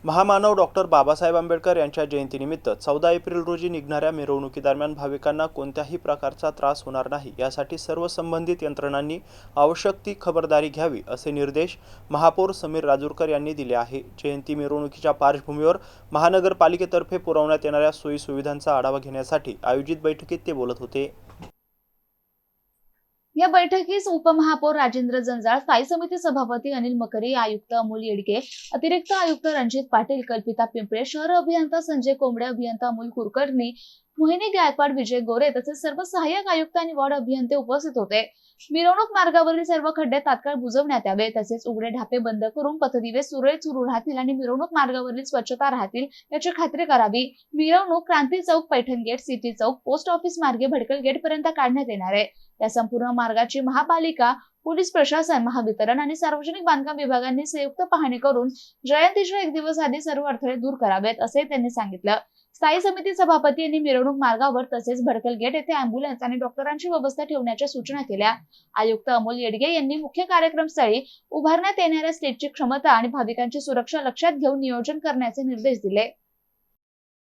महामानव डॉक्टर बाबासाहेब आंबेडकर यांच्या जयंतीनिमित्त 14 एप्रिल रोजी निघणाऱ्या मिरवणुकीदरम्यान भाविकांना कोणत्याही प्रकारचा त्रास होणार नाही यासाठी सर्व संबंधित यंत्रणांनी आवश्यक ती खबरदारी घ्यावी असे निर्देश महापौर समीर राजूरकर यांनी दिले आहे। जयंती मिरवणुकीच्या पार्श्वभूमीवर महानगरपालिकेतर्फे पुरवण्यात येणाऱ्या सोयी सुविधांचा आढावा घेण्यासाठी आयोजित बैठकीत ते बोलत होते। या बैठकीस उपमहापौर राजेंद्र जंजाळ, स्थायी समिती सभापती अनिल मकरी, आयुक्त अमोल येडगे, अतिरिक्त आयुक्त रणजित पाटील, कल्पिता पिंपळे, शहर अभियंता संजय कोंबडे, अभियंता अमोल कुलकर्णी, मोहिनी गायकवाड, विजय गोरे तसेच सर्व सहाय्यक आयुक्त आणि वार्ड अभियंते उपस्थित होते। मिरवणूक मार्गावरील सर्व खड्डे तात्काळ बुजवण्यात यावे, तसेच उघडे ढापे बंद करून पथदिवे सुरळीत सुरू राहतील आणि मिरवणूक मार्गावरील स्वच्छता राहतील याची खात्री करावी। मिरवणूक क्रांती चौक, पैठण गेट, सिटी चौक, पोस्ट ऑफिस मार्गे भडकल गेट पर्यंत काढण्यात येणार आहे। या संपूर्ण मार्गाची महापालिका, पोलीस प्रशासन, महावितरण आणि सार्वजनिक बांधकाम विभागांनी संयुक्त पाहणी करून जयंतीच्या एक दिवस आधी सर्व अडथळे दूर करावेत असे त्यांनी सांगितलं। स्थायी समिती सभापती यांनी मिरवणूक मार्गावर तसेच भडकल गेट येथे अँब्युलन्स आणि डॉक्टरांची व्यवस्था ठेवण्याच्या सूचना केल्या। आयुक्त अमोल येडगे यांनी मुख्य कार्यक्रमस्थळी उभारण्यात येणाऱ्या स्टेजची क्षमता आणि भाविकांची सुरक्षा लक्षात घेऊन नियोजन करण्याचे निर्देश दिले।